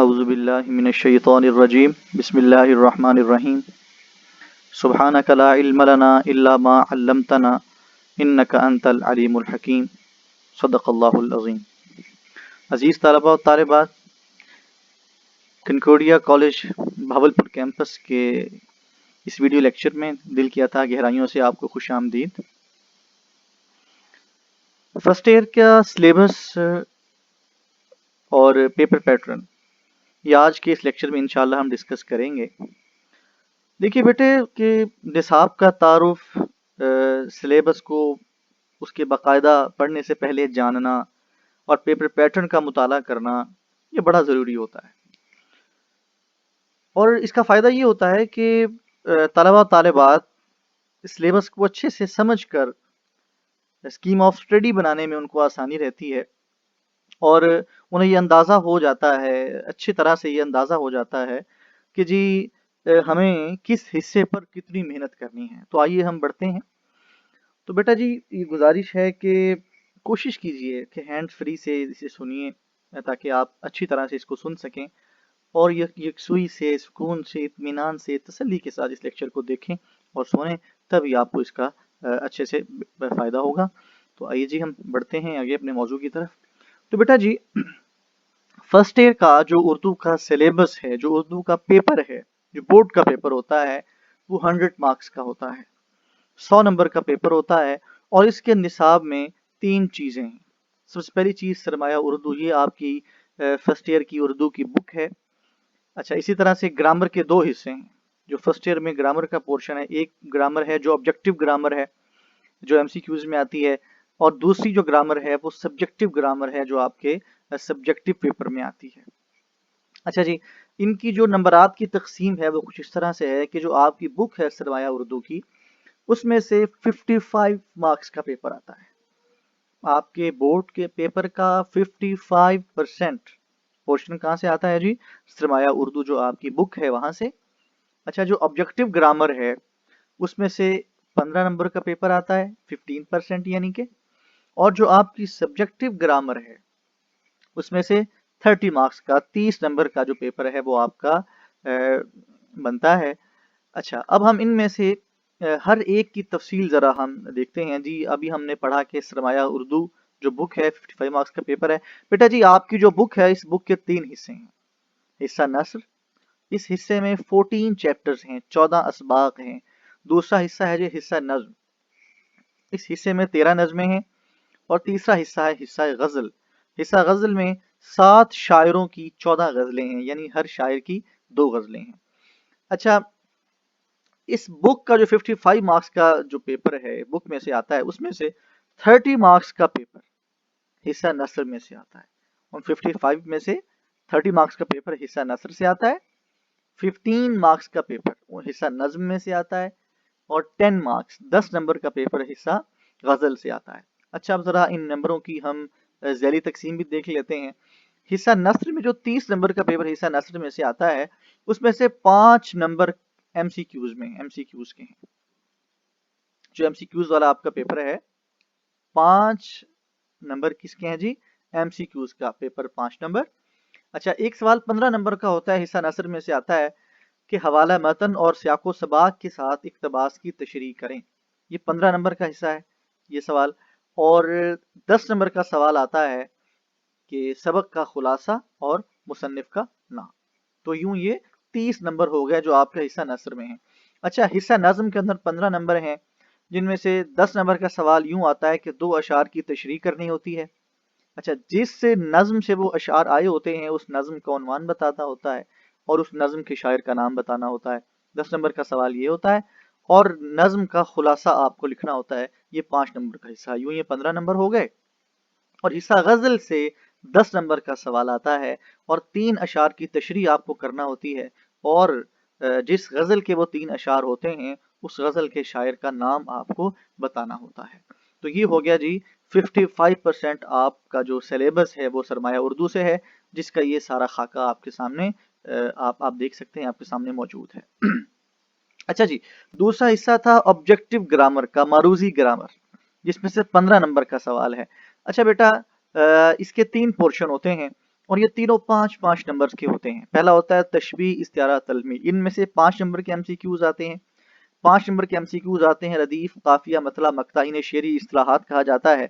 اعوذ باللہ من الشیطان الرجیم بسم اللہ الرحمن الرحیم سبحانک لا علم لنا الا ما علمتنا انک انت العلیم الحکیم صدق اللہ العظیم۔ عزیز طلبہ و طالبات، کنکوڈیا کالج بھاولپور کیمپس کے اس ویڈیو لیکچر میں دل کی عطا گہرائیوں سے آپ کو خوش آمدید۔ فرسٹ ایئر کا سلیبس اور پیپر پیٹرن یہ آج کے اس لیکچر میں انشاءاللہ ہم ڈسکس کریں گے۔ دیکھیے بیٹے کہ نصاب کا تعارف، سلیبس کو اس کے باقاعدہ پڑھنے سے پہلے جاننا اور پیپر پیٹرن کا مطالعہ کرنا یہ بڑا ضروری ہوتا ہے، اور اس کا فائدہ یہ ہوتا ہے کہ طلبہ طالبات سلیبس کو اچھے سے سمجھ کر اسکیم آف اسٹڈی بنانے میں ان کو آسانی رہتی ہے، اور انہیں یہ اندازہ ہو جاتا ہے، اچھی طرح سے یہ اندازہ ہو جاتا ہے کہ جی ہمیں کس حصے پر کتنی محنت کرنی ہے۔ تو آئیے ہم بڑھتے ہیں۔ تو بیٹا جی یہ گزارش ہے کہ کوشش کیجئے کہ ہینڈ فری سے اسے سنیے تاکہ آپ اچھی طرح سے اس کو سن سکیں، اور یکسوئی سے، سکون سے، اطمینان سے، تسلی کے ساتھ اس لیکچر کو دیکھیں اور سنیں، تبھی آپ کو اس کا اچھے سے فائدہ ہوگا۔ تو آئیے جی ہم بڑھتے ہیں آگے اپنے موضوع کی طرف۔ تو بیٹا جی فرسٹ ایئر کا جو اردو کا سلیبس ہے، جو اردو کا پیپر ہے، جو بورڈ کا پیپر ہوتا ہے، وہ 100 مارکس کا ہوتا ہے، 100 نمبر کا پیپر ہوتا ہے، اور اس کے نصاب میں 3 چیزیں ہیں۔ سب سے پہلی چیز سرمایہ اردو، یہ آپ کی فرسٹ ایئر کی اردو کی بک ہے۔ اچھا، اسی طرح سے گرامر کے 2 حصے ہیں۔ جو فرسٹ ایئر میں گرامر کا پورشن ہے، ایک گرامر ہے جو آبجیکٹیو گرامر ہے جو ایم سی کیوز میں آتی ہے، اور دوسری جو گرامر ہے وہ سبجیکٹیو گرامر ہے جو آپ کے سبجیکٹیو پیپر میں آتی ہے۔ اچھا جی، ان کی جو نمبرات کی تقسیم ہے وہ کچھ اس طرح سے ہے کہ جو آپ کی بک ہے سرمایہ اردو کی، اس میں سے 55 مارکس کا پیپر آتا ہے۔ آپ کے بورڈ کے پیپر کا 55% پورشن کہاں سے آتا ہے جی؟ سرمایہ اردو جو آپ کی بک ہے وہاں سے۔ اچھا، جو آبجیکٹیو گرامر ہے اس میں سے 15 نمبر کا پیپر آتا ہے، 15% یعنی کہ، اور جو آپ کی سبجیکٹیو گرامر ہے اس میں سے 30 مارکس کا، 30 نمبر کا جو پیپر ہے وہ آپ کا بنتا ہے۔ اچھا، اب ہم ان میں سے ہر ایک کی تفصیل ذرا ہم دیکھتے ہیں جی۔ ابھی ہم نے پڑھا کہ سرمایہ اردو جو بک ہے 55 مارکس کا پیپر ہے۔ بیٹا جی آپ کی جو بک ہے اس بک کے 3 حصے ہیں۔ حصہ نثر، اس حصے میں 14 چیپٹرز ہیں، 14 اسباق ہیں۔ دوسرا حصہ ہے جو حصہ نظم، اس حصے میں 13 نظمیں ہیں، اور تیسرا حصہ ہے حصہ غزل۔ حصہ غزل میں 7 شاعروں کی 14 غزلیں ہیں، یعنی ہر شاعر کی 2 غزلیں ہیں۔ اچھا، اس بک کا جو 55 مارکس کا جو پیپر ہے بک میں سے آتا ہے، اس میں سے 30 مارکس کا پیپر حصہ نثر میں سے آتا ہے۔ اور 55 میں سے 30 مارکس کا پیپر حصہ نثر سے آتا ہے، 15 مارکس کا پیپر وہ حصہ نظم میں سے آتا ہے، اور 10 مارکس 10 نمبر کا پیپر حصہ غزل سے آتا ہے۔ اچھا، اب ذرا ان نمبروں کی ہم ذیلی تقسیم بھی دیکھ لیتے ہیں۔ حصہ نثر میں جو 30 نمبر کا پیپر حصہ نثر میں سے آتا ہے، اس میں سے 5 نمبر ایم سی کیوز میں، ایم سی کیوز کے ہیں۔ جو ایم سی کیوز والا آپ کا پیپر ہے، 5 نمبر کس کے ہیں جی؟ ایم سی کیوز کا پیپر 5 نمبر۔ اچھا، ایک سوال 15 نمبر کا ہوتا ہے، حصہ نثر میں سے آتا ہے کہ حوالہ متن اور سیاق و سباق کے ساتھ اقتباس کی تشریح کریں۔ یہ 15 نمبر کا حصہ ہے یہ سوال، اور 10 نمبر کا سوال آتا ہے کہ سبق کا خلاصہ اور مصنف کا نام۔ تو یوں یہ 30 نمبر ہو گئے جو آپ کا حصہ نثر میں ہیں۔ اچھا، حصہ نظم کے اندر 15 نمبر ہیں، جن میں سے 10 نمبر کا سوال یوں آتا ہے کہ 2 اشعار کی تشریح کرنی ہوتی ہے۔ اچھا، جس نظم سے وہ اشعار آئے ہوتے ہیں اس نظم کا عنوان بتاتا ہوتا ہے، اور اس نظم کے شاعر کا نام بتانا ہوتا ہے۔ 10 نمبر کا سوال یہ ہوتا ہے، اور نظم کا خلاصہ آپ کو لکھنا ہوتا ہے۔ یہ 5 نمبر کا حصہ، یوں یہ 15 نمبر ہو گئے۔ اور حصہ غزل سے 10 نمبر کا سوال آتا ہے، اور 3 اشعار کی تشریح آپ کو کرنا ہوتی ہے، اور جس غزل کے وہ 3 اشعار ہوتے ہیں اس غزل کے شاعر کا نام آپ کو بتانا ہوتا ہے۔ تو یہ ہو گیا جی 55% آپ کا جو سلیبس ہے وہ سرمایہ اردو سے ہے، جس کا یہ سارا خاکہ آپ کے سامنے آپ دیکھ سکتے ہیں، آپ کے سامنے موجود ہے۔ اچھا جی، دوسرا حصہ تھا آبجیکٹیو گرامر کا، معروضی گرامر، جس میں سے 15 نمبر کا سوال ہے۔ اچھا بیٹا، اس کے 3 پورشن ہوتے ہیں۔ और ये तीनों 5-5 नंबर के होते हैं। पहला होता है तशबीह, इस्तिआरा, तलमी। इनमें से 5 नंबर के एमसीक्यूज आते हैं। 5 नंबर के एमसीक्यूज आते हैं रदीफ, काफिया, मतला, मक्ता, इन्हें शेरी इस्तिलाहात कहा जाता है।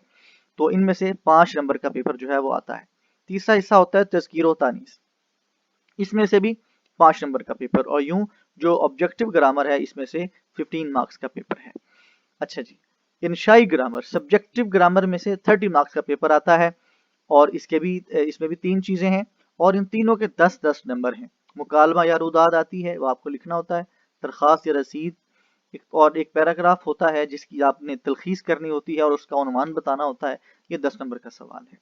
तो इनमें से 5 नंबर का पेपर जो है वो आता है। तीसरा हिस्सा होता है तज़कीर व तानीस, इसमें से भी 5 नंबर का पेपर। और यूं जो ऑब्जेक्टिव ग्रामर है इसमें से 15 मार्क्स का पेपर है। अच्छा जी, इंशाई ग्रामर, सब्जेक्टिव ग्रामर में से 30 मार्क्स का पेपर आता है। और इसमें भी 3 चीजें हैं और इन तीनों के 10-10 नंबर हैं। मुकालमा या रुदाद आती है, वो आपको लिखना होता है। दरखास्त या रसीद, और एक पैराग्राफ होता है जिसकी आपने तलखीस करनी होती है और उसका अनुमान बताना होता है। ये 10 नंबर का सवाल है।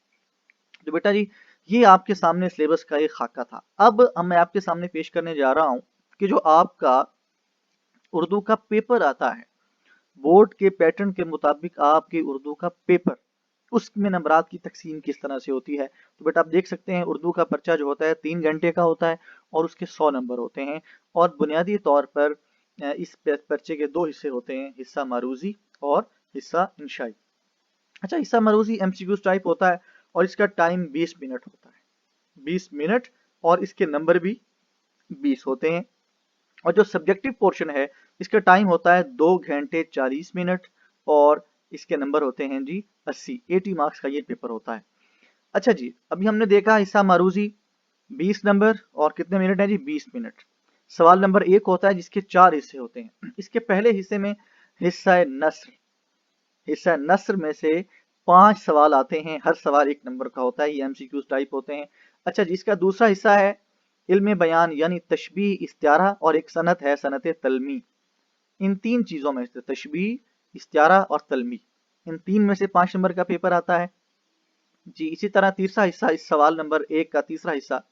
तो बेटा जी, ये आपके सामने सिलेबस का एक खाका था। अब मैं आपके सामने पेश करने जा रहा हूं कि जो आपका उर्दू का पेपर आता है, बोर्ड के पैटर्न के मुताबिक आपके उर्दू का पेपर, उसमें नंबरात की तकसीम किस तरह से होती है। तो बेटा आप देख सकते हैं उर्दू का पर्चा जो होता है 3 घंटे का होता है और उसके 100 नंबर होते हैं। और बुनियादी तौर पर इस पर्चे के 2 हिस्से होते हैं, हिस्सा मारूजी और हिस्सा इंशाई। अच्छा, हिस्सा मारूजी एमसीक्यूज टाइप होता है और इसका टाइम 20 मिनट होता है, 20 मिनट, और इसके नंबर भी 20 होते हैं। और जो सब्जेक्टिव पोर्शन है इसका टाइम होता है 2 घंटे 40 मिनट और इसके नंबर होते हैं जी 80 मार्क्स का ये पेपर होता है। अच्छा जी, अभी हमने देखा हिस्सा मारूजी 20 नंबर और कितने मिनट है जी 20 मिनट। सवाल नंबर 1 होता है जिसके 4 हिस्से होते हैं। इसके पहले हिस्से में हिस्सा नस्र, हिस्सा नस्र में से 5 सवाल आते हैं, हर सवाल 1 नंबर का होता है, ये एमसीक्यूज टाइप होते हैं। अच्छा जी, इसका दूसरा हिस्सा है इल्म बयान यानी तशबीह, इस्तिआरा, और एक सनत है सनत तलमी। इन 3 चीजों में से तशबीह, इस्तिआरा और तलमी, इन 3 में से 5 नंबर का पेपर आता है जी। इसी तरह तीसरा हिस्सा, इस सवाल नंबर 1 का तीसरा हिस्सा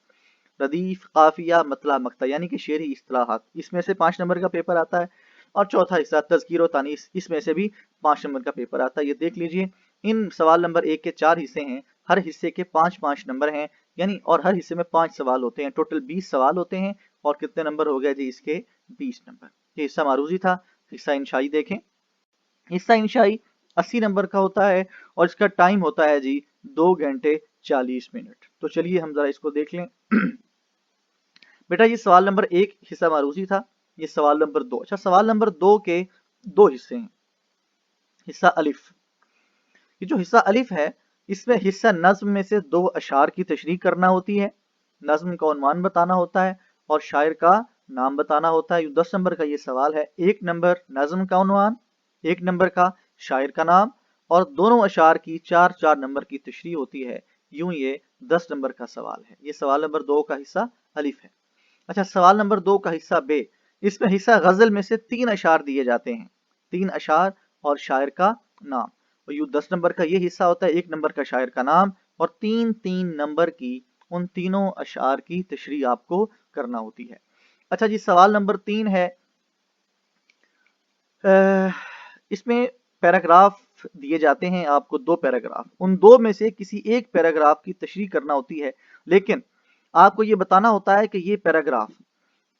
रदीफ, काफिया, मतला, मक्ता यानी कि शेरी इस्तिलाहात, इसमें से 5 नंबर का पेपर आता है। और चौथा हिस्सा तज़कीर व तानीस, इसमें से भी 5 नंबर का पेपर आता है। ये देख लीजिए, इन सवाल नंबर 1 के 4 हिस्से हैं, हर हिस्से के 5-5 नंबर हैं, यानी और हर हिस्से में 5 सवाल होते हैं। टोटल 20 सवाल होते हैं और कितने नंबर हो गए जी इसके 20 नंबर। ये हिस्सा मारूजी था। हिस्सा इंशाई देखें, हिस्सा इंशाई 80 नंबर का होता है और इसका टाइम होता है जी 2 घंटे 40 मिनट। तो चलिए हम जरा इसको देख लें। बेटा ये सवाल नंबर 1 हिस्सा मारूजी था, ये सवाल नंबर 2। अच्छा, सवाल नंबर 2 के 2 हिस्से हैं। हिस्सा अलिफ, ये जो हिस्सा अलिफ है इसमें हिस्सा नज्म में से 2 अशार की तशरीह करना होती है, नज्म का उन्वान बताना होता है और शायर का नाम बताना होता है। 10 नंबर का ये सवाल है। 1 नंबर नज्म का उन्वान, 1 नंबर का शायर का नाम, और दोनों अशार की 4-4 नंबर की तशरीह होती है। यूं ये 10 नंबर का सवाल है। ये सवाल नंबर 2 का हिस्सा अलिफ है। अच्छा, सवाल नंबर 2 का हिस्सा बे, इसमें हिस्सा गजल में से 3 अशार दिए जाते हैं, 3 अशार और शायर का नाम। और यूं 10 नंबर का ये हिस्सा होता है, 1 नंबर का शायर का नाम और 3-3 नंबर की उन तीनों अशार की तशरीह आपको करना होती है। अच्छा जी, सवाल नंबर 3 है, इसमें पैराग्राफ दिए जाते हैं आपको, 2 पैराग्राफ, उन 2 में से किसी एक पैराग्राफ की तशरीह करना होती है, लेकिन आपको ये बताना होता है कि ये पैराग्राफ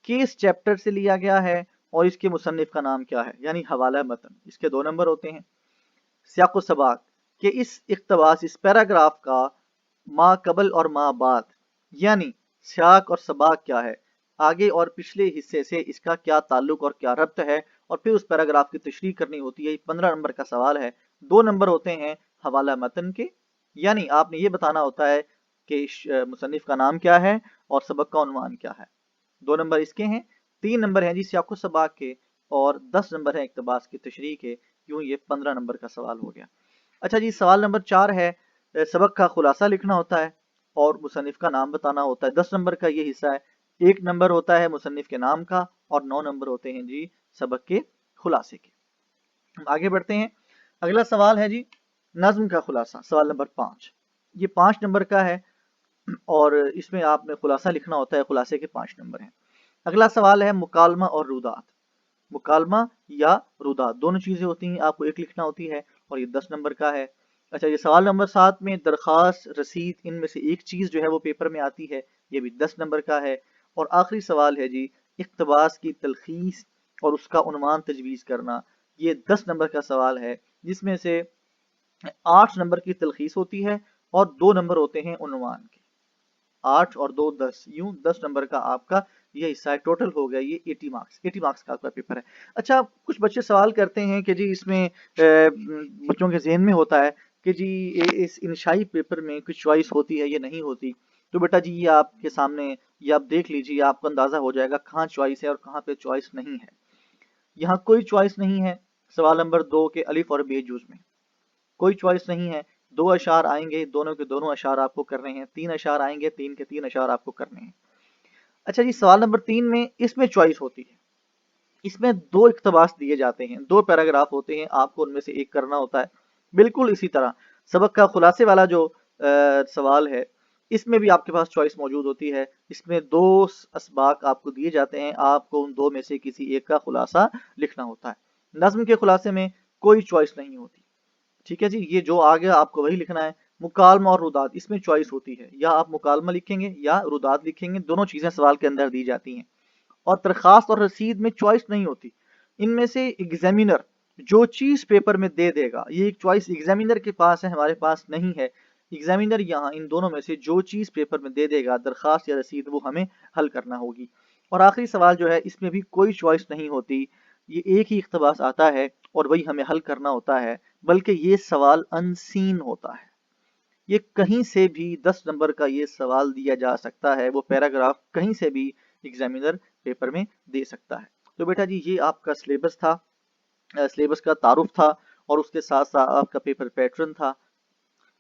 किस चैप्टर से लिया गया है और इसके मुसन्निफ का नाम क्या है, यानी हवाला मतन। इसके 2 नंबर होते हैं। सियाक़ सबाक के इस इक़्तिबास, इस पैराग्राफ का मा कबल और मा बाद, यानी सियाक और सबाक क्या है, आगे और पिछले हिस्से से इसका क्या ताल्लुक और क्या रब्त है, और फिर उस पैराग्राफ की तशरीह करनी होती है। 15 नंबर का सवाल है। 2 नंबर होते हैं हवाला मतन के, यानी आपने ये बताना होता है कि मुसन्निफ का नाम क्या है और सबक का उन्वान क्या है। 2 नंबर इसके हैं। 3 नंबर हैं जी सियाक़ सबाक के और 10 नंबर है इक़्तिबास की तशरीह के। यूं ये 15 नंबर का सवाल हो गया। अच्छा जी, सवाल नंबर 4 है, सबक का खुलासा लिखना होता है और मुसन्निफ का नाम बताना होता है। 10 नंबर का ये हिस्सा है। 1 नंबर होता है मुसन्निफ के नाम का और 9 नंबर होते हैं जी सबक के खुलासे के। हम आगे बढ़ते हैं। अगला सवाल है जी नज्म का खुलासा, सवाल नंबर 5। ये 5 नंबर का है और इसमें आपने खुलासा लिखना होता है, खुलासे के 5 नंबर हैं। अगला सवाल है मुकालमा और रुदात। मुकालमा या रुदात दोनों चीजें होती हैं, आपको एक लिखना होती है और ये 10 नंबर का है। अच्छा, ये सवाल नंबर 7 में दरखास्त, रसीद, इनमें से एक चीज जो है वो पेपर में आती है, ये भी 10 नंबर का है। और आखिरी सवाल है जी इक़्तिबास की तलखीस और उसका उन्वान तजवीज़ करना, ये 10 नंबर का सवाल है, जिसमें से 8 नंबर की तलखीस होती है और 2 नंबर होते हैं उन्वान के। 8 और 2 10, यूं 10 नंबर का आपका ये हिस्सा है। टोटल हो गया ये 80 मार्क्स का आपका पेपर है। अच्छा, कुछ बच्चे सवाल करते हैं कि जी इसमें बच्चों के ज़हन में होता है कि जी इस इंशाई पेपर में कुछ चॉइस होती है या नहीं होती। तो बेटा जी ये आपके सामने, ये आप देख लीजिए, आपको अंदाजा हो जाएगा कहाँ चॉइस है और कहाँ पे चॉइस नहीं है। यहाँ कोई चॉइस नहीं है। सवाल नंबर 2 के अलिफ और बे जुज में कोई चॉइस नहीं है। 2 अशार आएंगे, दोनों के दोनों अशार आपको करने हैं। 3 अशार आएंगे, 3 के 3 अशार आपको करने हैं। अच्छा जी, सवाल नंबर 3 में इसमें चॉइस होती है। इसमें 2 इक्तबास दिए जाते हैं, 2 पैराग्राफ होते हैं, आपको उनमें से एक करना होता है। बिल्कुल इसी तरह सबक का खुलासे वाला जो सवाल है, इसमें भी आपके पास चॉइस मौजूद होती है। इसमें 2 असबाक आपको दिए जाते हैं, आपको उन 2 में से किसी एक का खुलासा लिखना होता है। नज़्म के खुलासे में कोई चॉइस नहीं होती। ठीक है जी, ये जो आ गया आपको वही लिखना है। मुकालमा और रुदात, इसमें चॉइस होती है, या आप मुकालमा लिखेंगे या रुदात लिखेंगे, दोनों चीजें सवाल के अंदर दी जाती हैं। और दरखास्त और रसीद में चॉइस नहीं होती। इनमें से एग्जामिनर जो चीज पेपर में दे देगा, ये एक चॉइस एग्जामिनर के पास है, हमारे पास नहीं है। एग्जामिनर यहाँ इन दोनों में से जो चीज पेपर में दे देगा, दरखास्त या रसीद, वो हमें हल करना होगी। और आखिरी सवाल जो है, इसमें भी कोई चॉइस नहीं होती। ये एक ही इख्तबास आता है और वही हमें हल करना होता है। बल्कि ये सवाल अनसीन होता है, ये कहीं से भी 10 नंबर का ये सवाल दिया जा सकता है, वो पैराग्राफ कहीं से भी एग्जामिनर पेपर में दे सकता है। तो बेटा जी ये आपका सिलेबस था, सिलेबस का तारुफ था, और उसके साथ साथ आपका पेपर पैटर्न था।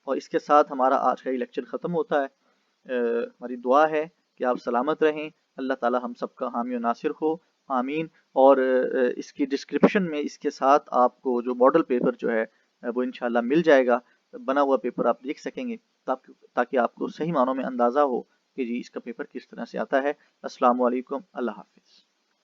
और इसके साथ हमारा आज का ये लेक्चर ख़त्म होता है। हमारी दुआ है कि आप सलामत रहें, अल्लाह ताला हम सबका हामी और नासिर हो, आमीन। और इसकी डिस्क्रिप्शन में इसके साथ आपको जो मॉडल पेपर जो है वो इंशाल्लाह मिल जाएगा। बना हुआ पेपर आप देख सकेंगे, ताकि आपको सही मानों में अंदाज़ा हो कि जी इसका पेपर किस तरह से आता है। अस्सलाम वालेकुम, अल्लाह हाफ़िज़।